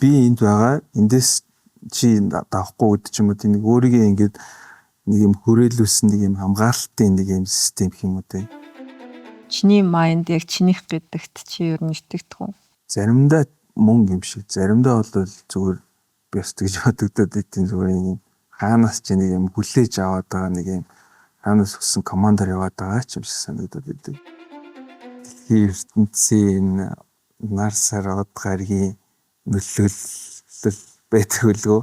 би энд байгаа эндээс чи давахгүй гэдэг ч юм уу тийм нэг өөрийгөө ингээд нэг юм хүрээлүүлсэн нэг юм хамгаалалтын нэг юм систем гэх юм уу те. Чиний майнд яг чинийх гэдэгт чи ер нь итгэдэг үү? Заримдаа мөнгө юм шиг, заримдаа бол зүгээр би бас тэгж бодогдоод идэв зүгээр юм хаанаас ч нэг юм хүлээж аваад байгаа нэг юм хаанаас өссөн командаар яваад байгаа ч юм шиг санагдаад идэв. ертөнцийн нар сараад гаргийн нөлөөлөл байдаг үлгөө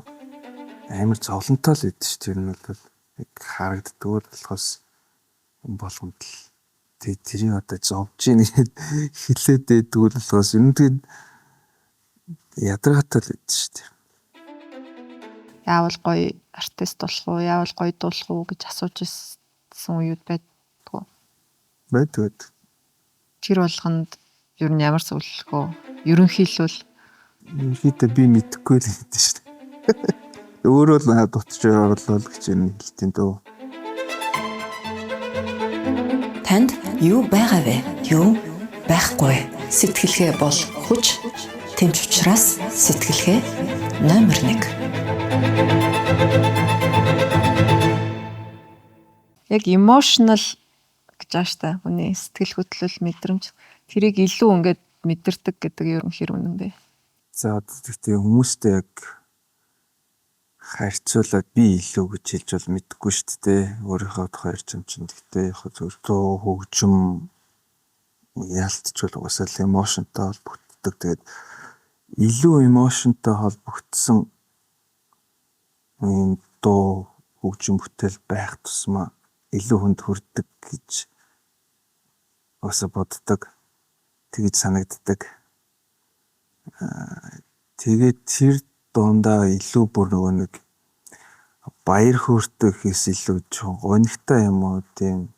амар зовлонтой л идэв шүү. Тэр нь бол яг харагддаг болохоос болгонд л тэрийг одоо зовж ийн гэхэд хилээд байдаг болохоос ер нь тэгээд ядаргаатай л идэв шүү. Яавал гоё артист болох уу, яавал гоё дуулах уу гэж асууж ирсэн үед байдгүй. Байдаг. Тэр болгонд ер нь ямар зөвлөлгөө? Ерөнхийлбэл ерөнхийдөө би мэдэхгүй л идэв шүү. Өөрөө л надад дутж орлоо гэж юм хэлтийн дөө. Танд юу байгаа вэ? Юу байхгүй? Сэтгэлгээ бол хүч. Тэмч учраас сэтгэлгээ номер 1. яг emotional гэж ааштай хүний сэтгэл хөдлөл мэдрэмж тэрийг илүү ингээд мэдэрдэг гэдэг ер нь хэр үнэн бэ? За тэгэхээр хүмүүстэй яг харьцуулаад би илүү гэж хэлж бол мэдэхгүй шүү дээ. Өөрийнхөө тухай ярьж юм чинь гэхдээ яг зөвхөн хөгжим яалтч бол угсаал эмошнтой холбогддог. Тэгээд илүү эмошнтой холбогдсон юм дуу хөгжим бүтээл байх тусмаа илүү хүнд хүрдэг гэж угсаа боддог. Тэгж санагддаг. Тэгээд тэр дундаа илүү бүр нөгөө нэг баяр хөөртэйхээс илүү гонигтай юм уу тийм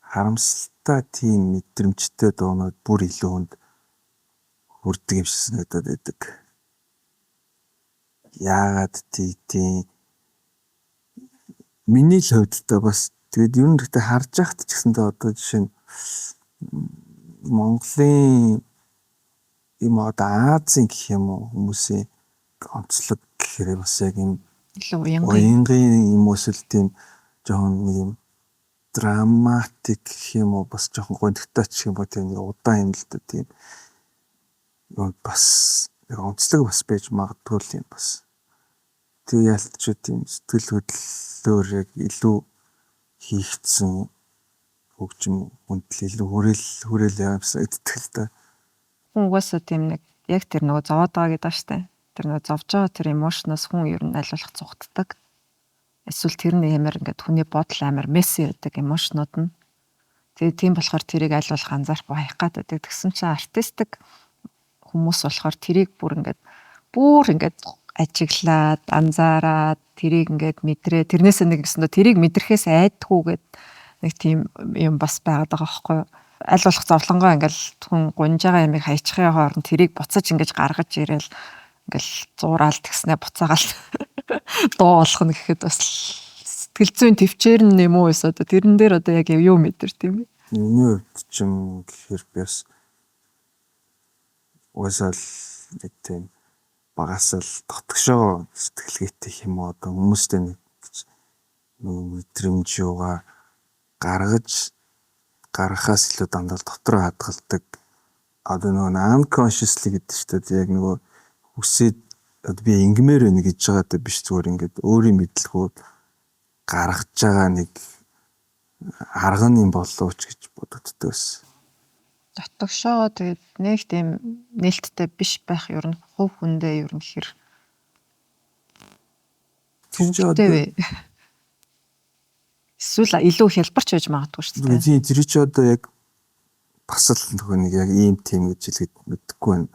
харамсалтай тийм мэдрэмжтэй дуунууд бүр илүү хүнд хүрдэг юм шиг санагдаад байдаг. Яагаад тийм миний л хувьд бас тэгээд ер нь гэхдээ харж байхад ч гэсэндээ одоо жишээ нь Монголын юм одоо Азийн гэх юм уу хүмүүсийн онцлог гэхээр бас яг юм илүү уянгийн юм уусэл тийм жоохон юм драматик гэх юм уу бас жоохон гонигтай ч юм уу тийм удаан юм л да тийм бас онцлог бас байж магадгүй л юм бас. Тэг ялтч тийм сэтгэл хөдлөлөөр яг илүү хийгдсэн хөгжим хүндлэл илүү хүрээл явсан гэдэг л да. хүн угаасаа тийм нэг яг тэр нөгөө зовоод байгаа гэдэг ааштай. Тэр нөгөө зовж байгаа тэр эмошноос хүн ер нь аль болох цугтдаг. Эсвэл тэр нь ямар ингээд хүний бодол амар месси байдаг эмошнууд нь. Тэгээ тийм болохоор тэрийг аль болох анзаарах баях гад байдаг. Тэгсэн чинь артистик хүмүүс болохоор тэрийг бүр ингээд ажиглаад анзаараад тэрийг ингээд мэдрээ. Тэрнээсээ нэг гэсэндээ тэрийг мэдрэхээс айдгүйгээд нэг тийм юм бас байгаад байгаа байхгүй юу? Аль болох зовлонгоо ингээл хүн гунж байгаа ямиг хайчихын хооронд тэрийг буцаж ингэж гаргаж ирээл ингээл зураал тэгснэ буцаагаал дуу болгоно гэхэд бас сэтгэл зүйн төвчээр нь юм уу эсвэл тэрэн дээр одоо яг юу мэдэрт юм бэ? Миний хувьд ч юм гэхээр би бас уусаал нэг тийм багаас л дотгошоо сэтгэлгээтэй юм уу одоо хүмүүстэй нэг мэдрэмж юугаа гаргахаас илүү дандаа дотроо хадгалдаг. Одоо нөгөө unconsciously гэдэг чинь яг нөгөө хүсээд би ингэмээр байна гэж байгаатай биш зүгээр ингээд өөрийн мэдлэгөө гаргаж байгаа нэг арга юм болов ч гэж бодогддог байсан. Дотгошоо тэгээд нэг тийм нээлттэй биш байх ер нь хувь хүндээ ер нь хэр төвчтэй вэ? Эсвэл илүү хялбарч байж магадгүй шүү дээ. Тийм тэр чи одоо яг бас л нөгөө нэг яг ийм тийм гэж хэлгээд мэдхгүй байна.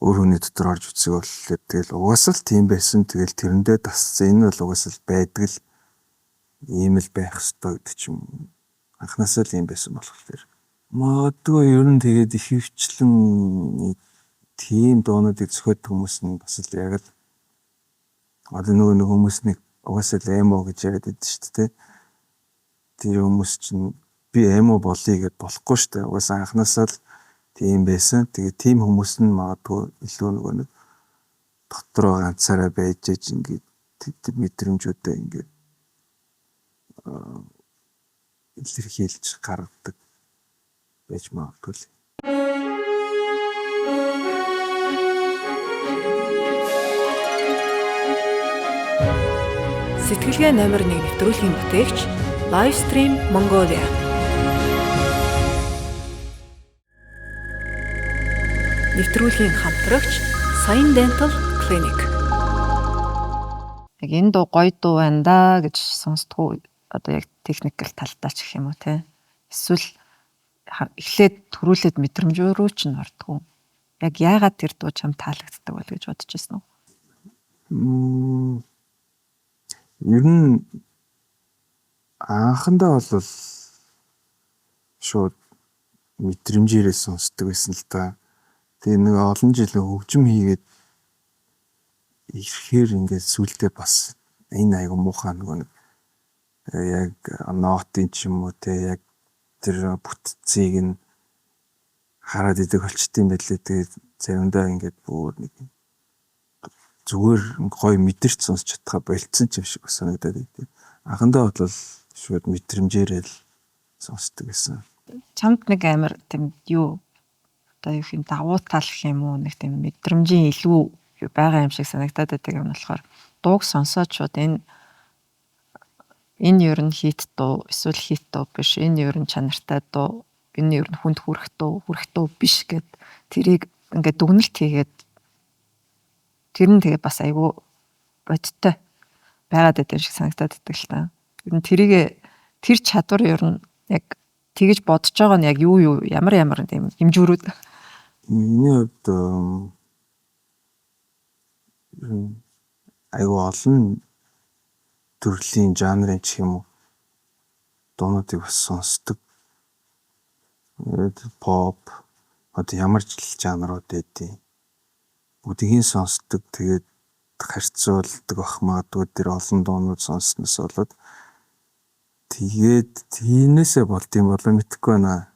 Өөр хүний дотор орж үзэх бол тэгэл угаасаа л тийм байсан. Тэгэл тэрэндээ тасцсан. Энэ бол угаасаа л байдаг л ийм л байх ёстой гэдэг ч юм. Анхнаасаа л ийм байсан болохоор магадгүй ер нь тэгээд их хвчлэн тийм дуунуудыг зохиодог хүмүүс нь бас л яг л одоо нөгөө хүмүүс нэг угаасаа л эмо гэж яриад байдаг шүү дээ. Тэр хүмүүс чинь би эмо болъё гэд болохгүй шүү дээ. Угаасаа анхнаасаа л тийм байсан. Тэгээд тийм хүмүүс нь магадгүй илүү нөгөө нэг дотроо ганцаараа байж ингээд тэр мэдрэмжүүдээ ингээд илэрхийлж гаргадаг байж магадгүй л. Сэтгэлгээ номер 1 нэвтрүүлгийн бүтээгч Livestream Mongolia. Нэвтрүүлгийн хамтрагч Сайн Dental Clinic. Яг энэ дуу гоё дуу байна да гэж сонсдгоо одоо яг техникэл талдаа ч гэх юм уу те. Эсвэл эхлээд төрүүлээд мэдрэмж рүү ч н ордгоо. Яг яагаад тэр дуу чам таалагддаг бол гэж бодож байсан уу? Ер нь анхандаа бол шууд мэдрэмжээрээ сонсдог байсан л да. Тэгээ нэг олон жил хөгжим хийгээд ирэхээр ингээд сүултээ бас энэ айгу муухай нэг яг нотын ч юм уу те яг тэр бүтцийг нь хараад идэг болчт юм байлээ. Тэгээд заримдаа ингээд бүр нэг зүгээр гоё мэдэрч сонсч чадхаа болцсон ч юм шиг санагдаад байд. Анхандаа бол шууд мэдрэмжээрээ л сонсдог гэсэн. Чамд нэг амар тийм юу одоо юу юм давуу тал гэх юм уу нэг тийм мэдрэмжийн илүү байгаа юм шиг санагдаад байдаг юм болохоор дууг сонсоод шууд энэ ер нь хит дуу эсвэл хит дуу биш, энэ ер нь чанартай дуу, энэ ер нь хүнд хүрэх дуу биш гэд тэрийг ингээд дүгнэлт хийгээд тэр нь тэгээ бас айгүй бодтой байгаад байдаг шиг санагдаад байдаг л та. Ер нь тэр чадвар ер нь яг тэгэж бодож байгаа нь яг юу ямар тийм хэмжүүрүүд. Миний хувьд айгүй олон төрлийн жанрын ч юм уу дуунуудыг бас сонсдог. Pop одоо ямар ч жанрууд байдیں۔ Бүгдийг сонсдог. Тэгээд харьцуулдаг бах магадгүй тэр олон дуунууд сонссноос болоод тэгээд тийнээсээ болд юм болоо мэдэхгүй байна.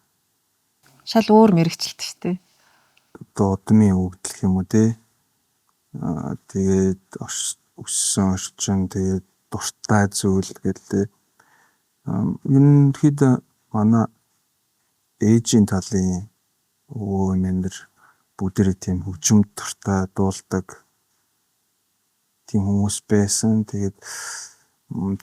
Шал өөр мэрэгчлэлт шүү дээ. Одоо удмын өвдөлх юм уу те. Тэгээд өссөн орчин тэгээд дуртай зүйл гэдэг. Ерөнхийдөө манай ээжийн талын өвөө эмээр бүгдээрээ тийм хөгжим дуртай дуулдаг тийм хүмүүс байсан. Тэгээд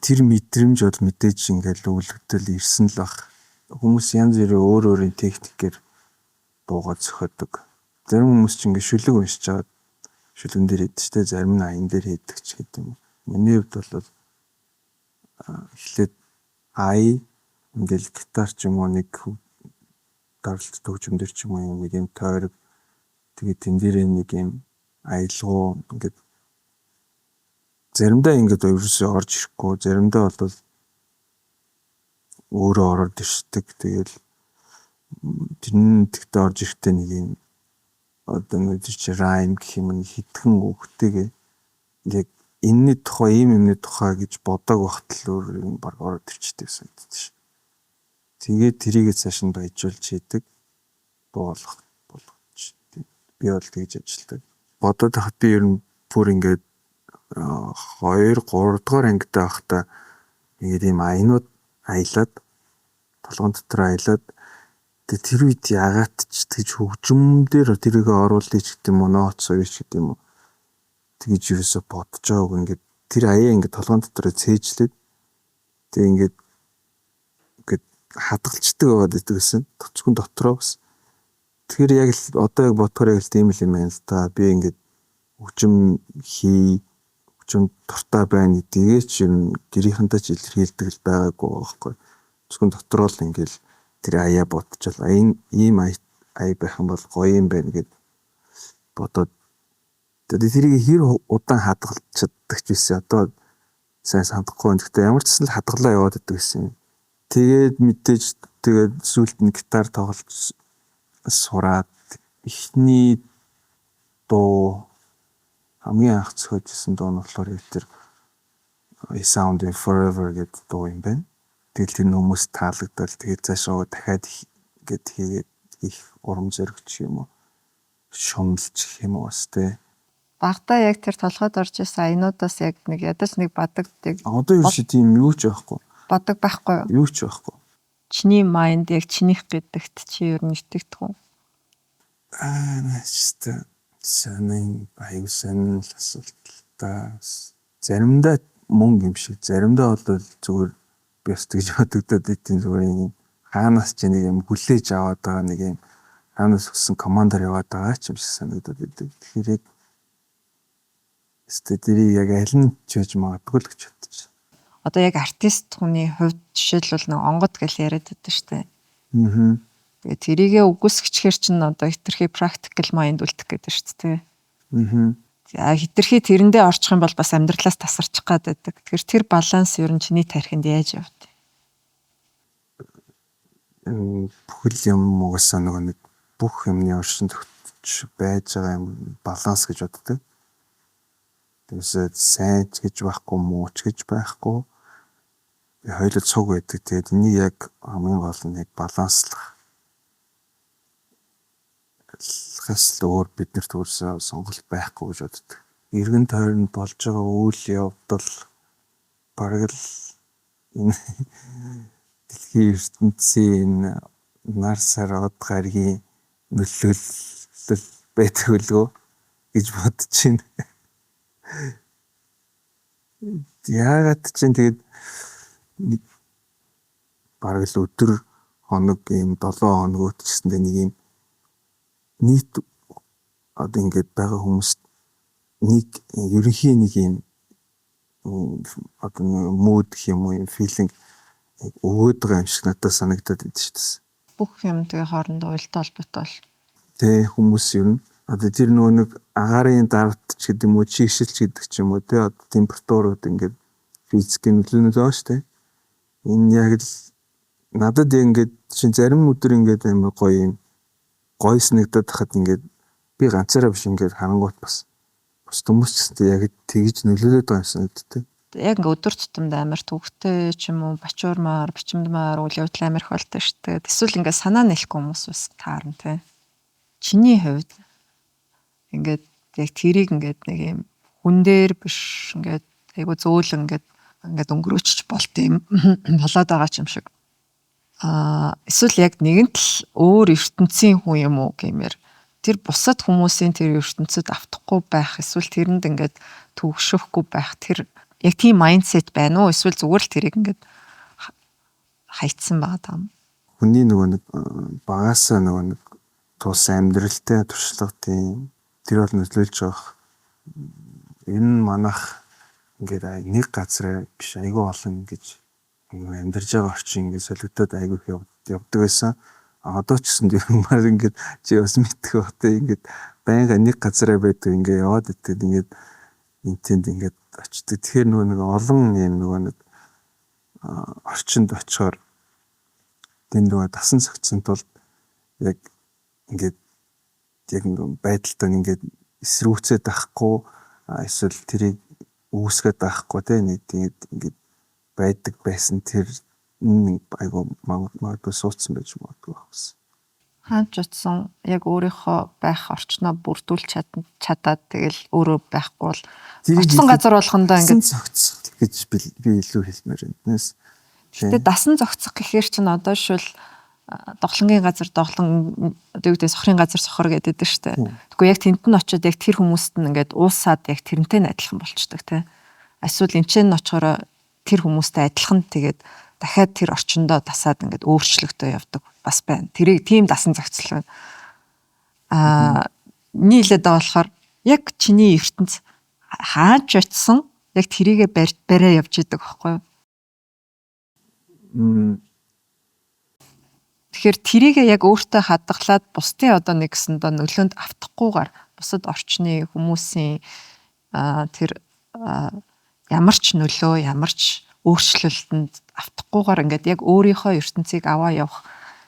тэр мэдрэмж бол мэдээж ингээл үлгдэл ирсэн л бах. Хүмүүс янз бүрийн өөрийн техникээр дуугаа зохиодог. Зарим хүмүүс ч ингээд шүлэг уншиж чаад шүлгэн дээр хийдэг ч зарим нь аян дээр хийдэг ч гэдэг юм. Миний хувьд бол эхлээд ингээл гитар ч юм уу нэг даралт төгжмдөр ч юм уу нэг юм тойрог тэгээд тэн дээрээ нэг юм аялгуу ингээд заримдаа ингээд ерөөсөө орж ирэхгүй заримдаа бол өөрөө ороод ирдэг. Тэгэл тэрний тэгтээ орж ирэхдээ нэг юм одоо нэг чи райм гэх юм нэг хитгэн үгтэйгээ яг энэний тухай юмний тухай гэж бодог багтал өөр юм баг ороод ирчтэй санагддаг ш. Тэгээд тэрийгээ цааш нь баяжуулж хийдэг болгож би бол тэгж ажилладаг. Бодоод хат би ер нь бүр ингээд 2 3 дугаар ангитай байхдаа ингээд ийм аянууд аялаад толгойн дотор аялаад тэр үед ягаад ч тэгж хөгжим дээр тэрийг оруулъя ч гэдэг юм уу ноот сууж гэдэг юм уу тэгж юусо бодож байгааг ингээд тэр аяа ингээд толгойн дотор цээжлээд тэг ингээд хадгалцдаг байгаад идэгсэн тоцгон дотроо бас тэгэхээр яг л одоо яг бодохоор яг л тийм л юм байна л та би ингээд хөгжим дуртай байна гэдгээ ч юм гэрийнхэнтэй ч илэрхийлдэг л байгаагүй байхгүй зөвхөн дотроо л ингээд тэр аяа бодчихвол ийм ая байх юм бол гоё юм байна гэд бодоод тэгээд тэрийг хэр удаан хадгалцдаг ч байсан одоо сайн санахгүй. Гэхдээ ямар ч гэсэн л хадгалаа яваад байдаг гэсэн юм. Тэгээд мэдээж тэгээд сүүлд нь гитар тоглож сураад эхний дуу хамгийн анх зохиожсэн дуу нь болохоор тэр A Sound in Forever гэдэг дуу юм байна. Тэгэл тэр хүмүүс таалагдвал тэгээд цаашаа дахиад гээд хийгээд их урам зоригч юм уу шомлж юм уу бас тэ. багтаа яг тэр толгойд орж исэн аянуудаас яг нэг ядаж нэг бадагддаг Одоо юу ч тийм юу ч байхгүй. бодог байхгүй юу? Юу ч байхгүй. Чиний майнд яг чинийх гэдэгт чи ер нь итгэдэг үү? Наачта санын баягсан л асуулт та. Заримдаа мөнгө юм шиг, заримдаа бол зүгээр бяст гэж бодогдоод идэв зүгээр юм. Хаанаас ч нэг юм хүлээж аваад байгаа нэг юм хаанаас өгсөн командаар яваад байгаа ч юм шиг санагдаад идэв. Тэгэхээр яг стедэрийг яг аль нь ч гэж магадгүй л гэж бодож. Одоо яг артист хүний хувьд жишээлбэл нэг онгод гэж яриад байдаг шүү дээ. Аа. Тэгээ тэрийгэ үгүйсгчээр чинь одоо хитрхи practical mind үлдэх гэдэг шүү дээ. Аа. За хитрхи тэрэндээ орчих юм бол бас амьдралаас тасарчих гад байдаг. Тэгэхээр тэр баланс ер нь чиний тархинд яаж явд? Бүхэл юм угаасаа нэг бүх юмны оршин тогтч байж байгаа юм баланс гэж боддог. Тэгээс сайн ч гэж байхгүй, муу ч гэж байхгүй. Хоёул цуг байдаг. Тэгээд энийг яг хамгийн гол нь яг баланслах. Хас л өөр биднэрт өөрсөө сонголт байхгүй гэж боддог. Иргэн тойронд болж байгаа үйл явдал бараг л энэ дэлхийн ертөнцийн нар сар од гаргийн нөлөөлөл байдаг үлгөө гэж бодож байна. Яагаад ч тэгээд бараг л өдөр хоног ийм 7 хоногт ч гэсэндээ нэг юм нийт одоо ингэж байгаа хүмүүст нэг ерөнхий нэг юм одоо мод гэх юм уу филинг өгөөд байгаа юм шиг надад санагдаад идэв шүү дээ. Бүх юм тэгээ хоорондоо уялдаа холбоотой бол Тэ хүмүүс ер нь одоо тэр нөгөө нэг агаарын даралт ч гэдэг юм уу чигшилч гэдэг ч юм уу тэ одоо температурууд ингээд физикийн нөлөөнөл байгаа шүү дээ. Энэ яг л надад ингээд чинь зарим өдөр ингээд амар гоё юм гоё санагдаад хахад ингээд би ганцаараа биш ингээд харангуут бас хүмүүс ч гэсэн яг тэгж нөлөөлөд байгаа юм санагддаг. яг ингээ өдөр тутамд амар төвхтэй ч юм уу бачуурмаар, бичмдмаар үйл явдал амар их болтой шүү дээ. Эсвэл ингээ санаа нэлэхгүй хүмүүс бас таарна тий. Чиний хувьд ингээд яг тэрийг ингээд нэг юм хүн дээр биш ингээд айгу зөөлөн ингээд өнгөрөөчч болт юм болоод байгаа ч юм шиг. Эсвэл яг нэгэнт л өөр ертөнцийн хүн юм уу гэмээр тэр бусад хүмүүсийн тэр ертөнцид автахгүй байх эсвэл тэрэнд ингээд төгшөхгүй байх тэр яг тийм майндсет байна уу эсвэл зүгээр л тэрийг ингээд хайцсан байгаа юм. Хүний нөгөө нэг багаасаа нөгөө нэг тус амьдралтай туршлага тийм тэр бол нөлөөлж байгаа. Энэ манах ингээд нэг газар биш айгүй олон ингэж амьдарж байгаа орчин ингээд солигдоод айгүй явдаг байсан. Одоо ч гэсэн дэрмээр ингээд чи бас мэдэх бахтай ингээд байнга нэг газараа байдаг ингээд яваад идэв ингээд энтэнд ингээд очдөг. Тэгэхээр нөгөө нэг олон юм нөгөө нэг орчинд очихоор тэнд нөгөө дасан зохицсон тул яг ингээд яг байдалтай ингээд эсрүүцээд байхгүй эсвэл тэрийг үүсгээд байхгүй тийм нэг ингээд байдаг байсан тэр айгу магадгүй суудсан байж магадгүй байна. Хаач утсан яг өөрийнхөө байх орчноо бүрдүүлж чадаад тэгэл өөрөө байхгүй бол очсон газар болгондоо ингээд зохицох гэж би илүү хэлмээр байна. Гэтэ дасан зохицох гэхээр чинь одоо шил доглонгийн газар доглон одоо юу гэдэг сохрын газар сохор гэдэг дээ шүү дээ. Тэгэхгүй яг тент нь очиод яг тэр хүмүүст нь ингээд уусаад яг тэрнтэй адилхан болчдөг тий. Эсвэл энэ ч очихоор тэр хүмүүстэй адилхан тэгээд дахиад тэр орчиндөө тасаад ингээд өөрчлөгдөж явдаг бас байна. Тэрийг тийм дасан зохицол байна. Нийлээд болохоор яг чиний ертөнц хааж очсон яг тэрийгэ бариа явж идэг байхгүй юу? Тэгэхээр тэрийгэ яг өөртөө хадгалаад бусдын одоо нэгсэн доо нөлөөнд автахгүйгээр бусад орчны хүмүүсийн тэр ямар ч нөлөө ямар ч өөрчлөлтөнд автахгүйгээр ингээд яг өөрийнхөө ертөнцийг аваа явах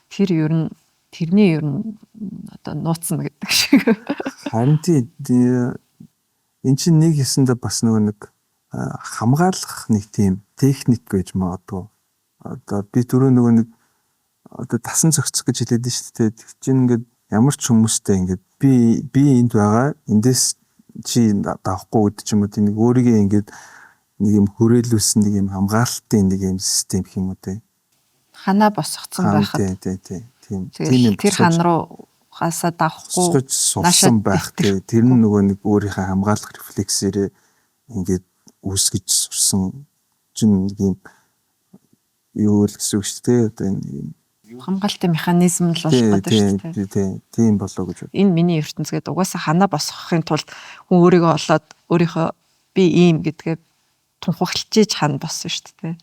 тэр ер нь тэрний ер нь одоо нууцна гэдэг шиг. Харин тийм эн чинь нэг хэсэндээ бас нэг хамгаалах нэг тийм техник гэж магадгүй. Одоо би түрүү нэг одоо тасан зохицох гэж хэлээд шүү дээ. Тэр чинь ингээд ямар ч хүмүүстэй ингээд би энд байгаа эндээс чи давахгүй гэдэг ч юм уу тийм нэг өөрийгөө ингээд нэг юм хүрээлүүлсэн нэг юм хамгаалалтын нэг юм систем гэх юм уу те. Ханаа босгоцсон байхад тийм тэр хан руу хасаа давахгүй сулсан байх те. Тэр нь нөгөө нэг өөрийнхөө хамгаалах рефлексээрээ ингээд үүсгэж сурсан чинь нэг юм юу л гэсэн үг шүү дээ. Одоо энэ хамгаалтын механизм л болох гэдэг шүү дээ. Тийм болоо гэж. Энэ миний ертөнцгээд угаасаа ханаа босгохын тулд хүн өөрийгөө олоод өөрийнхөө би ийм гэдгээ тунхаглаж хан болсон шүү дээ.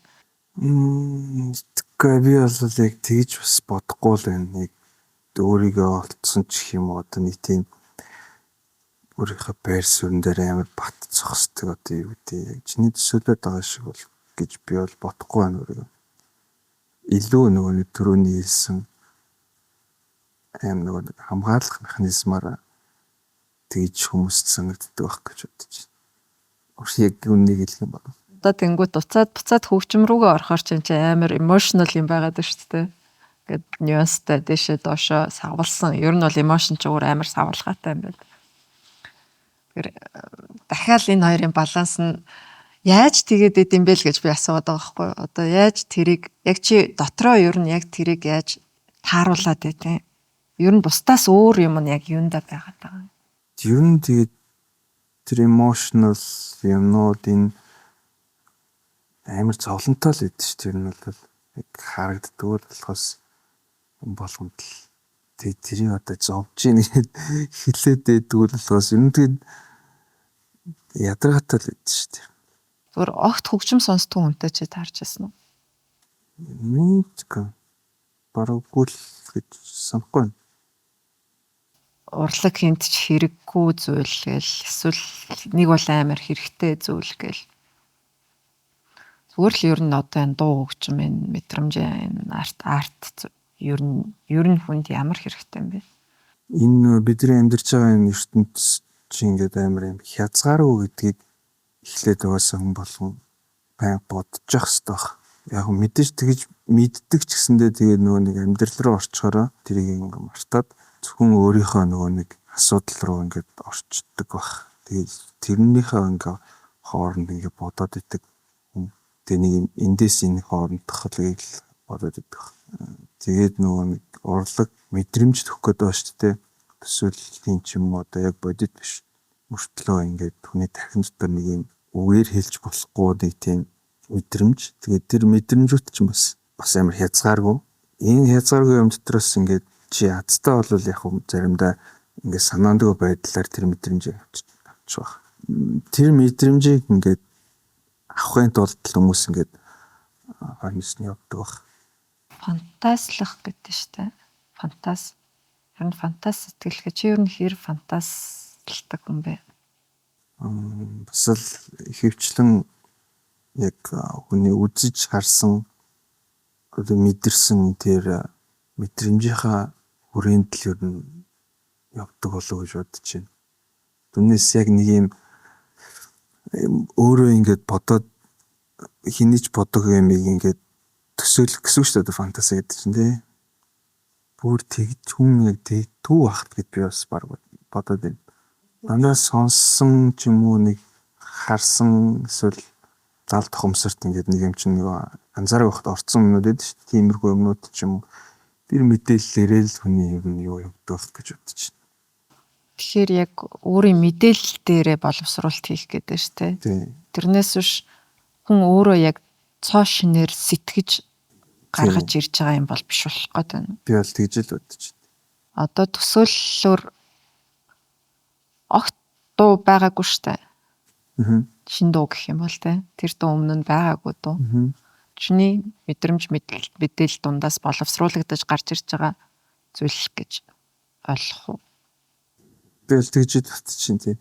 Тэгэхээр би бол яг тэгж бас бодохгүй л байна. Нэг өөрийгөө олдсон ч юм уу одоо нэг тийм өөрийнхөө байр суурин дээр амар бат зогсдог одоо юу гэдэг яг чиний төсөөлөд байгаа шиг бол гэж би бол бодохгүй байна өөрийгөө. Илүү нөгөө нэг түрүүний хэлсэн нөгөө нэг хамгаалах механизмаараа тэгж хүмүүст санагддаг байх гэж бодож байна. Өөрөөр яг үнийг хэлэх юм бол одоо тэнгуут буцаад хөгжим рүүгээ орохоор чинь амар emotional юм байгаад байна шүү дээ. Ингээд нюанстай дэшээ доошоо савлсан. Ер нь бол emotion ч өөр амар савлгаатай юм байна. Тэгэхээр дахиад энэ хоёрын баланс нь яаж тэгээд идэм бэ л гэж би асууад байгаа байхгүй юу? Одоо яаж тэрийг яг чи дотроо ер нь яг тэрийг яаж тааруулаад байдیں۔ Ер нь бусдаас өөр юм нь яг юундаа байгаад байгаа юм. Ер нь тэгээд тэр emotional юмнууд энэ амар зовлонтой л байдаг шүү дээ. Тэр нь бол яг харагддаг болохоос болгонд л тэрийг одоо зовж ийн хэлээд байдаг болохоос ер нь тэгээд ядаргаатай л байдаг шүү дээ. Зүгээр огт хөгжим сонсдог хүнтэй чи таарч байсан уу? Мэдгүй. Баруугүй л гэж санахгүй. Урлаг хинт ч хэрэггүй зүйл гээл эсвэл нэг бол амар хэрэгтэй зүйл гээл. Зүгээр л ер нь одоо энэ дуу хөгжим энэ мэдрэмж энэ арт ер нь хүнд ямар хэрэгтэй юм бэ? Энэ бидний амьдарч байгаа энэ ертөнцийн чи ингээд амар юм хязгааргүй гэдгийг эхлээд байгаасан хүн болгон байн бодож явах хэрэгтэй баг. Яг мэдээж тэгж мэддэг ч гэсэндээ тэгээд нөгөө нэг амьдрал руу орчхороо тэрийг ингээд мартаад зөвхөн өөрийнхөө нөгөө нэг асуудал руу ингээд орчдөг баг. Тэгээд тэрнийхээ ингээд хооронд ингээд бодоод идэг хүн. Тэгээ нэг юм эндээс энэ хоорондох л бодоод идэг. Тэгээд нөгөө нэг урлаг мэдрэмж төгөх гэдэг ба шүү дээ. Төсөөллийн ч юм уу одоо яг бодит биш. Мөртлөө ингээд хүний тархин дотор нэг юм үгээр хэлж болохгүй нэг тийм мэдрэмж. Тэгээд тэр мэдрэмжүүд чинь бас амар хязгааргүй. Энэ хязгааргүй юм дотроос ингээд чи азтай бол яг заримдаа ингээд санаандгүй байдлаар тэр мэдрэмжийг авч байгаа. Тэр мэдрэмжийг ингээд авахын тулд хүмүүс ингээд хойноосны явдаг баг. Фантазлах гэдэг штэ. Фантаз. Ер нь фантаз сэтгэлгээ чи ер нь хэр фантазлдаг юм бэ? Бас л хөвчлэн яг хүний үзэж харсан одоо мэдэрсэн тэр мэдрэмжийнхаа хүрээнд л ер нь явдаг болов уу гэж бодож байна. Түүнээс яг нэг юм өөрөө ингээд бодоод хинийч бодог юмыг ингээд төсөөлөх гэсэн үг шүү дээ фантази гэдэг чинь тий. Бүр тэгж хүн яг төв ахт гэд би бас баг бодоод байна. Дандаа сонссон ч юм уу нэг харсан эсвэл зал тохомсорт ингээд нэг юм чинь нэг анзаарах байхад орцсон юмнууд байдаг шүү дээ. Тиймэрхүү юмнууд ч юм уу тэр мэдээллээрээ л хүний ер нь юу явагдах гэж бодож байна. Тэгэхээр яг өөрийн мэдээлэл дээрээ боловсруулалт хийх гэдэг шүү дээ. Тэрнээс биш хүн өөрөө яг цоо шинээр сэтгэж гаргаж ирж байгаа юм бол биш болох гээд байна. Би бол тэгж л бодож байна. Одоо төсөөллөөр огт дуу байгаагүй штэ. Шин дуу гэх юм бол тэ. Тэр дуу өмнө нь байгаагүй дуу. Чиний мэдрэмж мэдээлэл дундаас боловсруулагдаж гарч ирж байгаа зүйл гэж ойлгох уу? Би л тэгж бодож байна тий.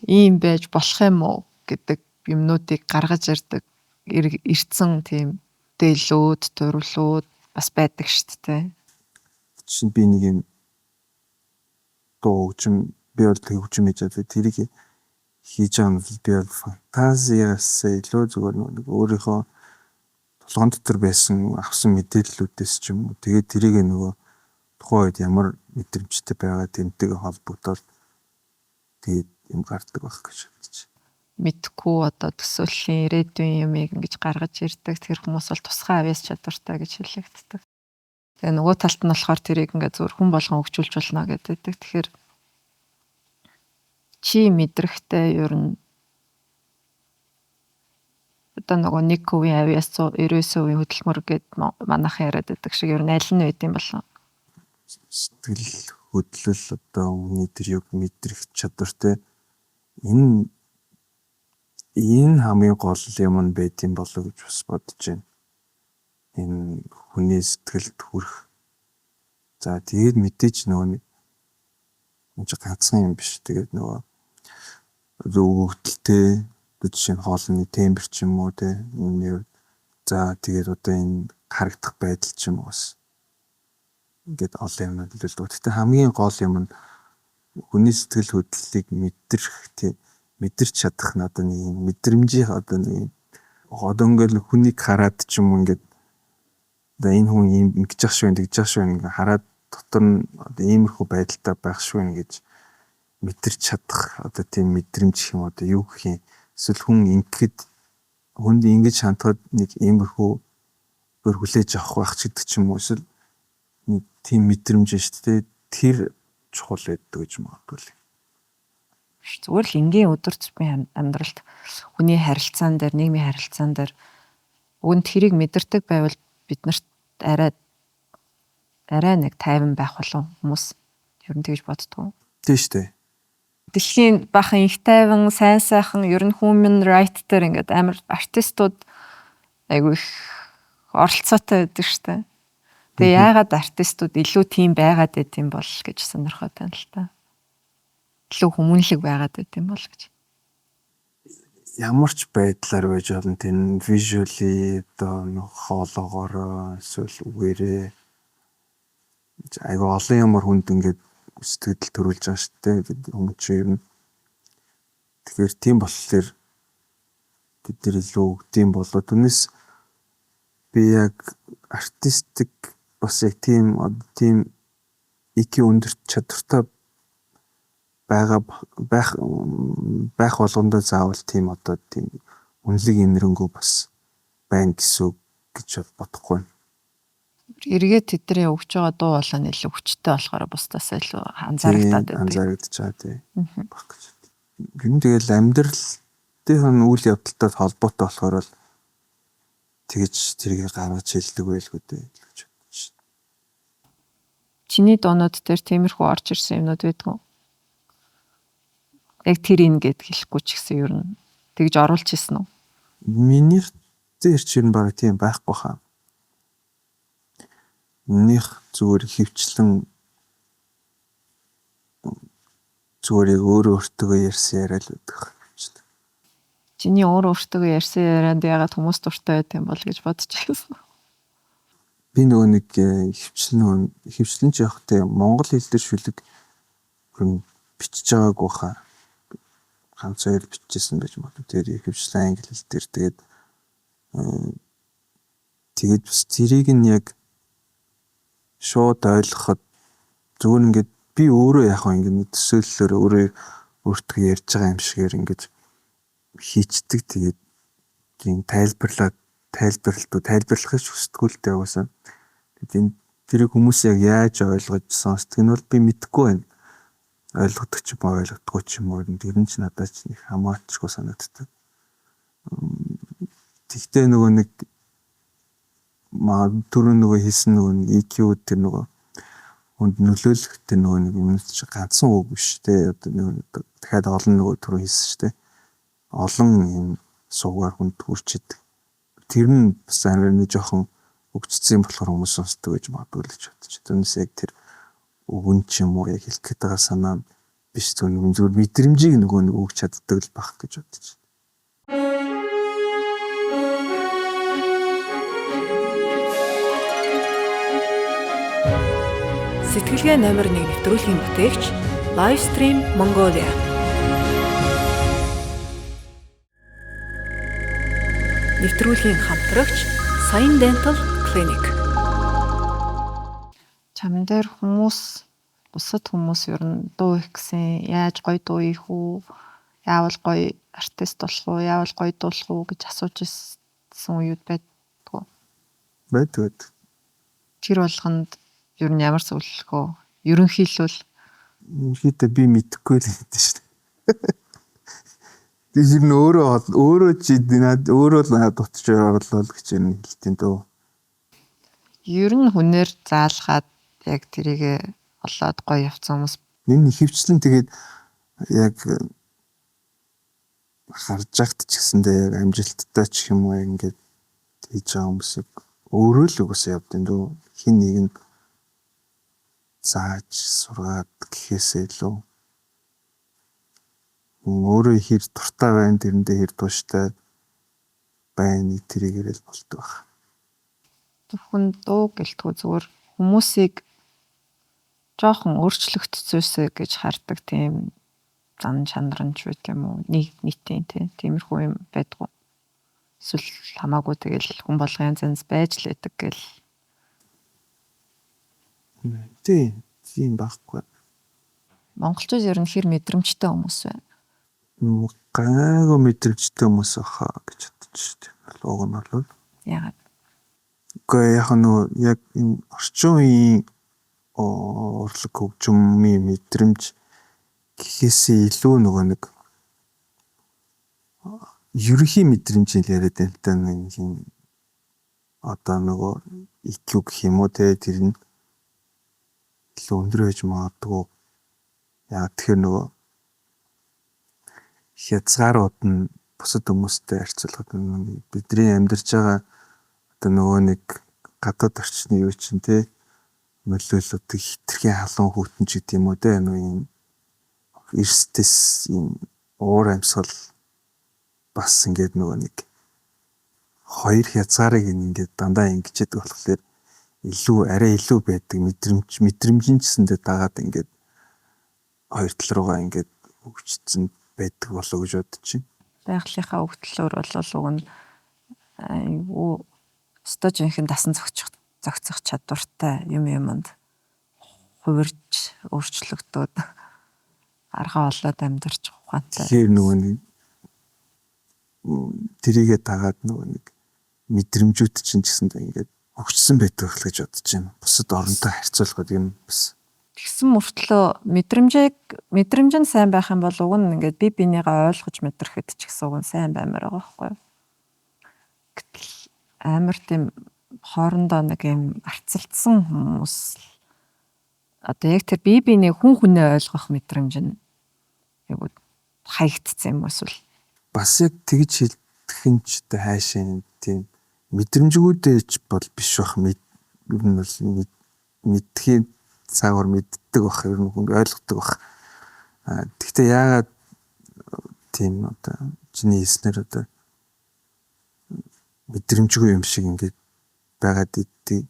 Ийм байж болох юм уу гэдэг юмнуудыг гаргаж ирдэг ирцэн тийм дээлүүд, төрөлүүд бас байдаг шүү дээ. Чинь би нэг юм дуу хөгжим би бол тэг хөгжим хийж байгаа тэрийг хийж байгаа нь би бол фантазиас илүү зүгээр нэг өөрийнхөө толгойн дотор байсан авсан мэдээллүүдээс ч юм уу тэгээд тэрийг нөгөө тухайн үед ямар мэдрэмжтэй байгаа тэмтэйг холбогдоод тэгээд юм гардаг байх гэж бодож. Мэдхгүй одоо төсөөллийн ирээдүйн юмыг ингэж гаргаж ирдэг тэр хүмүүс бол тусгай авьяас чадвартай гэж хэлэгддэг. Тэгээ нөгөө талд нь болохоор тэрийг ингээд зөв хүн болгон хөгжүүлж болно гэдэг. Тэгэхээр чи мэдрэхтэй ер нь одоо нөгөө 1% авьяас 99% хөдөлмөр гэд манайхан яриад байдаг шиг ер нь аль нь байд юм болов? Сэтгэл хөдлөл одоо хүний тэр юг мэдрэх чадвартай энэ хамгийн гол юм нь байд юм болов гэж бас бодож байна. Энэ хүний сэтгэлд хүрэх. За тэгээд мэдээж нөгөө нэг ганцхан юм биш. Тэгээд нөгөө өгөгдөлтэй жишээ нь хоолны темпер ч юм уу те энэ за тэгээд одоо энэ харагдах байдал ч юм уу бас ингээд олон юм л л. Гэхдээ хамгийн гол юм нь хүний сэтгэл хөдлөлийг мэдэрч чадах нь одоо нэг мэдрэмжийн одоо нэг одоо ингээд хүнийг хараад ч юм уу ингээд одоо энэ хүн юм ингэж ах шүү тэгж ах шүү ингээд хараад дотор нь одоо иймэрхүү байдалтай байх шүү гэж мэдэрч чадах одоо тийм мэдрэмж юм одоо юу гэх юм эсвэл хүн хүнд ингэж хандхад нэг иймэрхүү өөр хүлээж авах байх ч гэдэг ч юм уу эсвэл нэг тийм мэдрэмж шүү дээ тэр чухал байдаг гэж магадгүй. Зүгээр л энгийн өдөр тутмын амьдралд хүний харилцаан дээр нийгмийн харилцаан дээр өгн тэрийг мэдэрдэг байвал биднэрт арай нэг тайван байх болов хүмүүс ер нь тэгж боддгоо. Тийм шүү дээ. Дэлхийн бахан их тайван сайн сайхан ер нь human right дээр ингээд амар артистууд айгүй их оролцоотой байдаг шүү дээ. Тэгээ яагаад артистууд илүү тийм байгаад байт юм бол гэж сонирхоод байна л та. Илүү хүмүүнлэг байгаад байт юм бол гэж. Ямар ч байдлаар байж болно тийм visually одоо хоолоогоор эсвэл үгээрээ айгүй олон ямар хүнд ингээд сэтгэл төрүүлж байгаа шүү дээ. Хүмүүс чинь ер нь тэгэхээр тийм болохоор бид нар илүү өгдөм болоо. Түүнээс би яг артистик бас яг тийм IQ өндөр чадвартай байх болгондоо заавал тийм одоо тийм үнэлэг инэрэнгүү бас байна гэсэн үг гэж бодохгүй. Эргээд тэдний өгч байгаа дуу болоо нэлээд хүчтэй болохоор бусдаас илүү анзаарагдаад байдаг. Анзаарагдаж байгаа тийм баг гэж. Гүн тэгэл амьдралтын үйл явдалтай холбоотой болохоор л тэгэж тэрийг гаргаж хэлдэг байлгүй дээ гэж бодож байна. Чиний дуунууд дээр тиймэрхүү орж ирсэн юмнууд байдгүй. Яг тэр ингээд хэлэхгүй ч гэсэн ер нь тэгж оруулж ирсэн үү? Миний дээр ч юм баг тийм байхгүй хаа. Минийх зүгээр хөвчлэн зүгээр өөртөө ярьсан яриа л байдаг. Чиний өөртөө ярьсан ярианд ягаад хүмүүс дуртай байт юм бол гэж бодож байсан. Би нөгөө нэг хөвчлэн ч явах те монгол хэл дээр шүлэг бичиж байгаагүй хаа. Ганц хоёр бичижсэн байж магадгүй. Тэр хөвчлэн англи хэл дээр тэгээд бас тэрийг нь яг шууд ойлгоход зүгээр ингээд би өөрөө яг ингээд төсөөллөөр өөртөө ярьж байгаа юм шигээр ингээд хийчдэг. Тэгээд тийм тайлбарлахыг хүсдэггүй л дээ уусаа. Тэгээд тэрийг хүмүүс яг яаж ойлгож сонсдог нь бол би мэдэхгүй байна. Ойлгодог ч юм уу ойлгодоггүй ч юм уу тэр нь ч надад ч нэг хамаачгүй санагддаг. Тэгтээ нөгөө нэг түрүүн нөгөө хийсэн нөгөө EQ тэр нөгөө хүнд нөлөөлөх тэр нөгөө нэг юм чи ганцхан үг биш те одоо нөгөө дахиад олон нөгөө түрүү хийсэн шүү дээ. Олон юм суугаар хүнд хүрчихэд тэр нь бас нэг жоохон өгчсөн болохоор хүмүүс сонсдог гэж магадгүй л гэж бодож. Түүнээс яг тэр өгөн ч юм уу яг хэлэх гээд байгаа санаа биш зүгээр мэдрэмжийг нөгөө нэг өгч чаддаг л байх гэж бодож. Сэтгэлгээ номер 1 нэвтрүүлгийн бүтээгч Livestream Mongolia. Нэвтрүүлгийн хамтрагч Сайн Dental Clinic. Чамн дээр хүмүүс бусад хүмүүс ер нь дуу их гэсэн яаж гоё дуу ийх үү? Яавал гоё артист болох уу? Яавал гоё дуулах уу гэж асууж ирсэн үеуд байдгүй. Байдаг. Тэр болгонд ер нь ямар зөвлөлгөө? Ерөнхийлбэл Ерөнхийдөө би мэдэхгүй л гэдэг шүү дээ. Тэр нь өөрөө чи өөрөө л дутж орлоо гэж юм хэлтийн дөө. ер нь хүнээр заалгаад яг тэрийг олоод гоё явцсан хүмүүс Энэ хөвчлэн тэгээд яг харж байгт ч гэсэндээ яг амжилттай ч юм уу ингээд хийж байгаа хүмүүсийг өөрөө л угсаа явдیں۔ Дөө хин нэг нь зааж сургаад гэхээсээ илүү өөрөө хэр дуртай байна, тэрэндээ хэр тууштай байна тэрийгээрээ л болдог байна. зөвхөн дуу гэлтгүй зүгээр хүмүүсийг жоохон өөрчлөгдсөөсэй гэж хардаг тийм зан чанар нь ч үт юм уу нийтийн тиймэрхүү юм байдгүй. Эсвэл хамаагүй тэгэл хүн болгон янз янз байж л байдаг гэл. Тийм байхгүй. Монголчууд ер нь хэр мэдрэмжтэй хүмүүс байна. Гайгүй мэдрэмжтэй хүмүүс ахаа гэж бодож байна. Уг нь бол Ягаад үгүй яг яг энэ орчин үеийн урлаг хөгжмийн мэдрэмж гэхээсээ илүү нэг ерөнхий мэдрэмжийг яриад байна л да. Нэг юм одоо EQ гэх юм уу те тэр нь илүү өндөр байж магадгүй. Яг тэгэхээр хязгаарууд нь бусад хүмүүстэй харьцуулахад бидний амьдарч байгаа одоо нэг гадаад орчны юу чинь те нөлөөлөлтөд хитрхийн халуун хүүтэн ч гэдэг юм уу те юм эрсдэс юм уур амьсгал бас ингээд нэг хоёр хязгаарыг ингээд дандаа ингэчээд болохоор арай илүү байдаг мэдрэмжийн гэсэндээ дагаад ингээд хоёр тал руугаа ингээд хөгжсөн байдаг болов гэж бодож байна. байгалийнхаа өгтлөөр бол уг нь айгүй стожинхэн дасан зохицох чадвартай юмд хувирж өөрчлөгдөд арга олоод амьдарч ухаантай. Тэгэхээр тэрийгээ дагаад нэг мэдрэмжүүд чинь гэсэндээ ингээд хөгжсөн байдаг л гэж бодож байна. Бусад оронтой харьцуулахад юм бас. Тэгсэн мөртлөө мэдрэмж нь сайн байх юм бол уг нь ингээд би бинийгаа ойлгож мэдрэхэд ч гэсэн уг нь сайн баймаар байгаа байхгүй юу? Гэтэл амар тийм хоорондоо нэг юм арцалцсан хүмүүс одоо яг тэр би биний хүнээ ойлгох мэдрэмж нь яг хаягдсан юм эсвэл бас яг тэгж хэлэх нь ч одоо хаашаа тийм мэдрэмжгүүдэж бол биш бах. Ер нь бол мэдхийн цагаар мэддэг бах, ер нь хүн ойлгодог бах. Гэхдээ яагаад тийм одоо чиний хэлснээр одоо мэдрэмжгүй юм шиг ингээд байгаад идэв.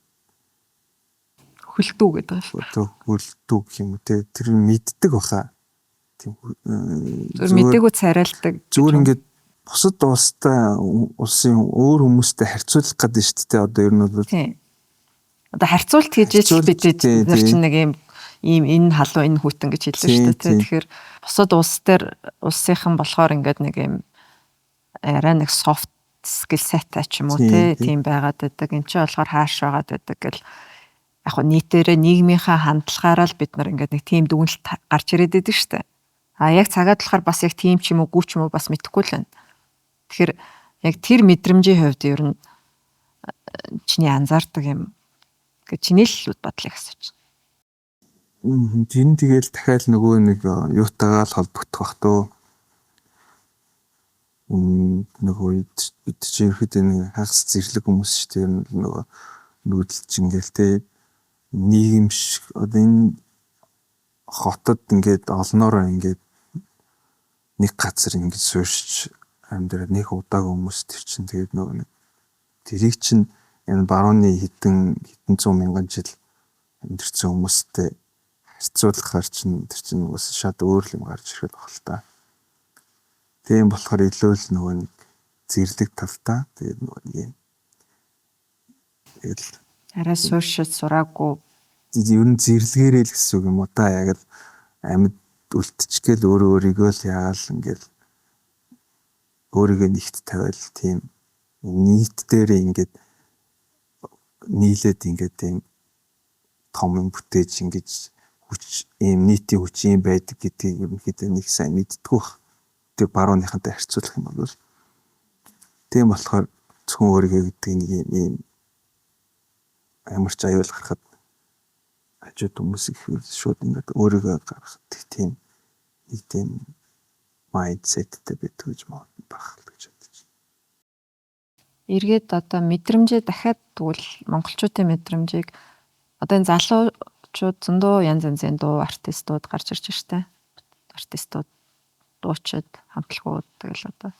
хөлтүү гэдэг юм. Одоо хөлтүү гэх юм уу те тэр мэддэг баха. Тийм мдэггүй царайлдаг. Зүгээр ингээд бусад улсын өөр хүмүүстэй харьцуулах гэдэг нь шүү дээ. Одоо ер нь бол одоо харьцуулт хийж бид нар чинь нэг ийм энэ халуун энэ хүйтэн гэж хэлсэн шүү дээ. Тэгэхээр бусад улсынхан болохоор ингээд нэг юм арай нэг софт скил сеттай ч юм уу тийм байгаад байдаг. Энд чинь болохоор хааш байгаад байдаг гэл яг хөө нийтээрээ нийгмийнхаа хандлагаараа л бид нар ингээд нэг тийм дүгнэлт гарч ирээд байдаг шүү дээ. Яг цагаад болохоор бас яг тийм ч юм уу гүү ч юм уу бас мэдэхгүй л байна. Тэгэхээр яг тэр мэдрэмжийн хувьд ер нь чиний анзаардаг юм гэж чиний л бодлыг асууж байна. Тийм тэгэл дахиад нэг юутайгаа л холбогдох бах туу. Үед бид чинь ихэд нэг хагас зэрлэг хүмүүс шүү дээ. Нүүдэлж ингээл те нийгэм шиг одоо энэ хотод ингээд олноороо ингээд нэг газар ингээд суурьж амьдраад нэг удааг хүмүүс тэр чинь тэгээд нэг тэрийг чинь энэ барууны хэдэн зуун мянган жил амьдэрсэн хүмүүстэй харьцуулахаар чинь тэр чинь бас шат өөр юм гарч ирэх байх л та. Тийм болохоор илүү л нэг зэрлэг тавтаа тэгээд нэг юм. Арай суурьшиж сураагүй ер нь зэрлэгээрээ л гэсэн үг юм уу та яг л амьд үлдчихгээл өөрийгөө л яагаал ингээл өөрийгөө нэгт тавиал тийм нийт дээр ингээд нийлээд ингээд тийм том юм бүтээж ингэж хүч ийм нийтийн хүч юм байдаг гэдгийг ерөнхийдөө нэг сайн мэддэг бах. Тэг барууныхантай харьцуулах юм бол тийм болохоор зөвхөн өөрийгөө гэдэг нэг ийм амарч аюул гарахад хажууд хүмүүс их шууд ингээд өөрийгөө гаргах тийм нэг тийм майндсеттэй байдаг гэж баг гэж бодож байна. Эргээд одоо мэдрэмжээ дахиад тэгвэл монголчуудын мэдрэмжийг одоо энэ залуучууд зөндөө янз янзын дуу артистууд гарч ирж штэ. Артистууд, дуучид, хамтлагууд тэгэл одоо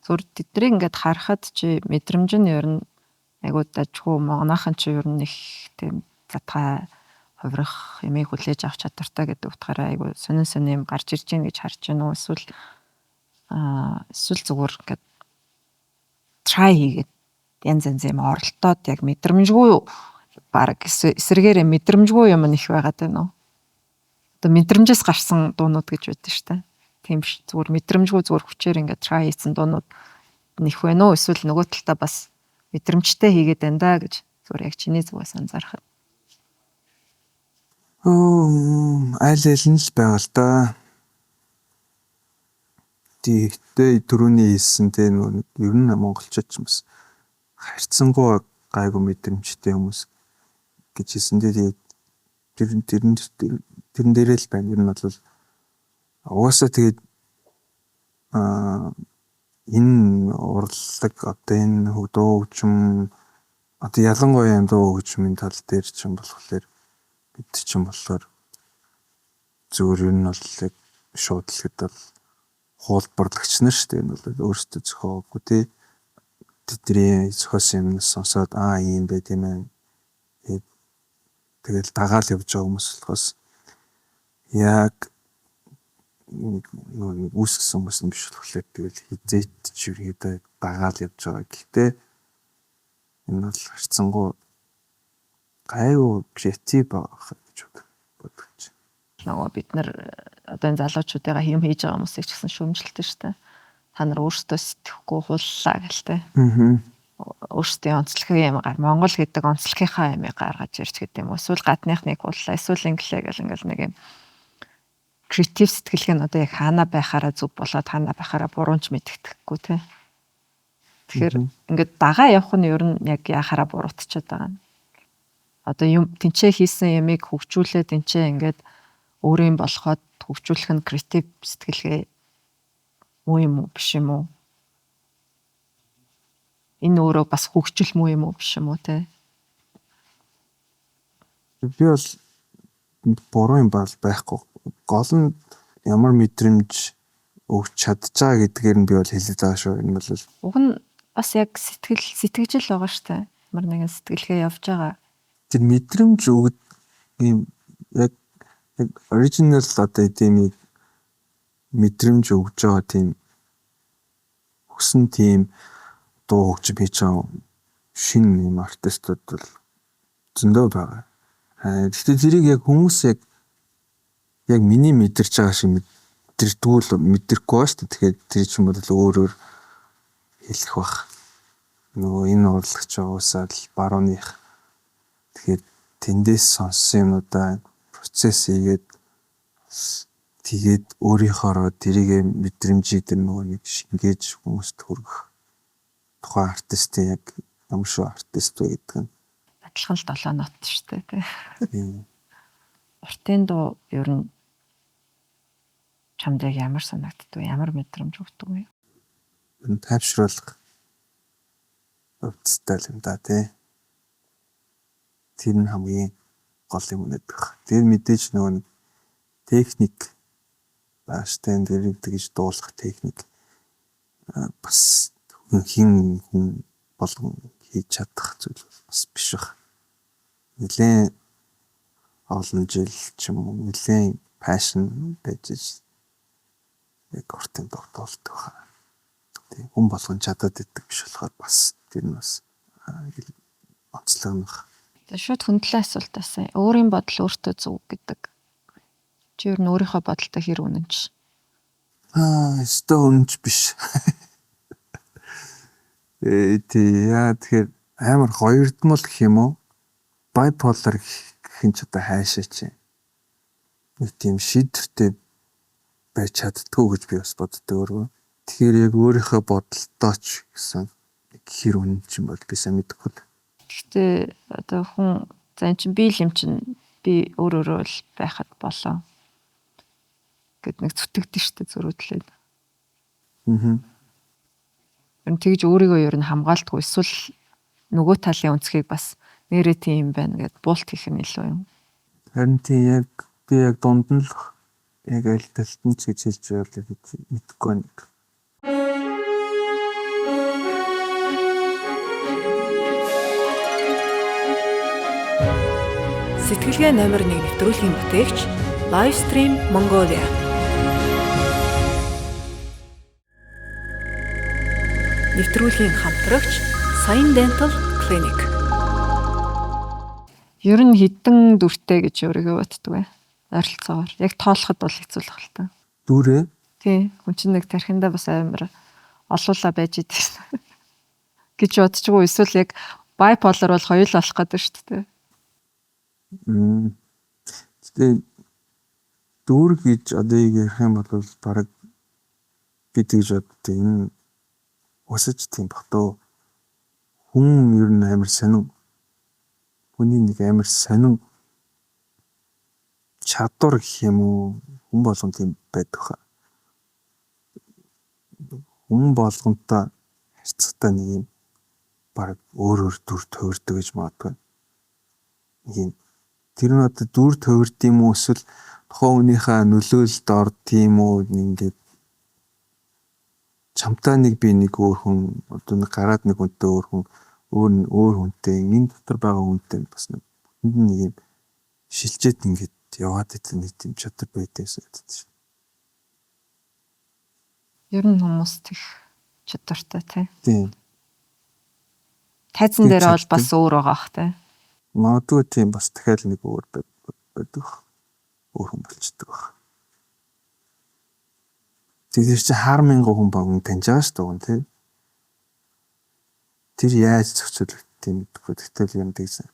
зөв тэднийг ингээд харахад чи мэдрэмж нь ер нь айгуу дажгүй моноохон чи ер нь их тийм задгай хувирах ямиг хүлээж авах чадвартай гэдэг утгаараа айгуу сонин юм гарч ирж гин гэж харж байна уу эсвэл зүгээр ингээд try хийгээд янз янзын юм оролдоод яг мэдрэмжгүй баг эсрэгээрээ мэдрэмжгүй юм их байгаад байна уу? Одоо мэдрэмжээс гарсан дуунууд гэж байдаг шүү дээ. Тийм ш зүгээр мэдрэмжгүй зүгээр хүчээр ингээд try хийсэн дуунууд нэх байна уу? Эсвэл нөгөө талдаа бас мэдрэмжтэй хийгээд байна да гэж зүгээр яг чиний зүгээс анзаархад. Аль нь л байгаа л да. Тэгтээ түрүүний хэлсэн те ер нь монголчууд ч бас харьцангуй гайгүй мэдрэмжтэй хүмүүс гэж хэлсэн. Тэрэн дээрээ л байна. Ер нь бол угаасаа тэгээд энэ урлаг одоо энэ дуу хөгжим одоо ялангуяа энэ дуу хөгжмийн тал дээр ч юм болохоор бид ч юм болохоор зүгээр ер нь бол яг шууд л хэд бол хуулбарлагч нар шүү дээ. Энэ бол өөрсдөө зохиоггүй тий. Тэдний зохиосон юмнаас сонсоод ийм байт юм аа. Тэгэл дагаал явж байгаа хүмүүс болохоос яг нэг үүсгэсэн хүмүүс нь биш болохоор тэгэл хизээч чиврийдээ дагаал явж байгаа. Гэхдээ энэ бол харьцангуй гайгүй креатив байх гэж бодож байна. Нөгөө бид нар одоо энэ залуучуудаа юм хийж байгаа хүмүүсийг ч гэсэн шүүмжилдэг шүү дээ. Та нар өөрсдөө сэтгэхгүй хуллаа гэлтэй. Өөрсдийн онцлогийн юм Монгол гэдэг онцлогынхаа ямыг гаргаж ирж гэдэг юм. Эсвэл гадныхныг хуллаа, эсвэл инглээ гэл ингээл нэг юм креатив сэтгэлгээ нь одоо яг хаана байхаараа зөв болоод хаана байхаараа буруунч мэддэхгүй тий. Тэгэхээр ингээд дагаа явах нь ер нь яг яхаараа буруутчихад байгаа нь. Одоо юм тэнцээ хийсэн ямыг хөгжүүлээ тэнцээ ингээд өөрийн болоход хөгжүүлэх нь креатив сэтгэлгээ муу юм уу биш юм уу? Энэ өөрөө бас хөгжил муу юм уу биш юм уу те? Би бол буруу юм байхгүй. Гол нь ямар мэдрэмж өгч чадж байгаа гэдгээр нь би бол хэлээд байгаа шүү. Энэ бол уг нь бас яг сэтгэжил байгаа штэ. Ямар нэгэн сэтгэлгээ явж байгаа. Тэр мэдрэмж өгд ийм яг оригинал одоо тийм мэдрэмж өгж байгаа тийм хүсн тийм дуу хөгжим хийж байгаа шинэ юм артистууд бол зөндөө байгаа. Гэхдээ зэрийг яг хүмүүс яг миний мэдэрч байгаа шиг мэдэрдгүүл мэдрэхгүй ба шүү. Тэгэхээр тэр чинь бол өөрөөр хэлэх бах. Нөгөө энэ урлагч уусаа л барууных. Тэгэхээр тэндээс сонссон юмудаа процесс тэгээд өөрийнхоороо тэрийг мэдрэмжийг тэр нөгөө нэг шингээж хүмүүст хүргэх. Тухайн артистын яг ямар шүү артист вэ гэдэг нь адилхан л 7 нот шүү дээ тий. Уртын дуу ер нь чамд яг ямар санагддаг вэ? Ямар мэдрэмж өгдөг вэ? Ер нь тайвшруулах өвцтэй юм да тий. Тэр нь хамгийн гол юм нэгдэх. Тэр мэдээж нөгөө техник бааштай дээр тэгж дуулах техник бас хүн болгон хийж чадах зүйл бас биш баг. Нилээн олон жил ч юм уу нилээн пашн байж яг уртын тогтоолт байгаа. Тэг хүн болгон чадаад идэх биш болохоор бас тэр нь бас онцлог нөх. За шууд хөндлөн асуулт асаа. Өөрийн бодол өөртөө зөв гэдэг. Чи ер нь өөрийнхөө бодолтой хэр үнэнч? Өстой үнэнч биш. Тэгэхээр амар хоёрдмол гэх юм уу? Bipolar гэх юм ч одоо хайшаа чи. Нэг тийм шийдвэртэй байж чаддгүй гэж би бас боддог өөрөө. Тэгэхээр яг өөрийнхөө бодолтой ч гэсэн хэр үнэнч юм бол би сайн мэдэхгүй. Гэхдээ одоо хүн за эн чинь би л юм чинь би өөрөөрөө л байхад болоо гэд нэг зүтгэдэж штэ зөрүүдлээд. Ер нь тэгж өөрийгөө ер нь хамгаалтгүй эсвэл нөгөө талын өнцгийг бас нэрээ тийм байна гэд буулт хийх нь илүү юм. Харин тийм яг би яг дунд нь л яг аль талд нь ч гэж хэлж байвал мэдэхгүй нэг. Сэтгэлгээ номер 1 нэвтрүүлгийн бүтээгч Livestream Mongolia. Нэвтрүүлгийн хамтрагч Сайн Dental Clinic. Ер нь хідэн дүртэй гэж өөрийгөө боддог бай. Ойролцоогоор. Яг тоолоход бол хэцүү л хэл та. Дүрээ? Тий. Хүн чинь нэг тархиндаа бас амар олуула байж идэв гэж бодчихгүй. Эсвэл яг bipolar бол хоёул болох гэдэг шүү дээ. Тэгээ дүр гэж одоо ярих юм бол бараг би тэгж боддог. Энэ усаж тийм бахтаа хүн ер нь амар сонин хүний нэг амар сонин чадвар гэх юм уу хүн болгон тийм байдаг хаа. Хүн болгонтой харьцахтаа нэг юм бараг өөр дүр төвөрдөг гэж магадгүй. Нэг тэр нь одоо дүр төвөрд юм уу эсвэл тухайн хүнийхээ нөлөөлөлд орд тийм үү ингээд чамтай нэг би нэг өөр хүн одоо нэг гараад нэг хүнтэй өөр хүн өөр хүнтэй энэ дотор байгаа хүнтэй бас нэг юм шилжээд ингээд яваад идэх нэг тийм чадвар байдагс гэдэг чинь. Ер нь хүмүүс тех чадвартай тийм. Тайзан дээр бол бас өөр байгаа ах тий. Магадгүй тийм бас дахиад нэг өөр байдаг. Өөр хүн болчихдог баг. Тэр чинь хармын хүн багын таньж байгаа шүү дээ тий. Тэр яаж зохицуулах тийм гэдэггүй тэгтэл юм дийсэн.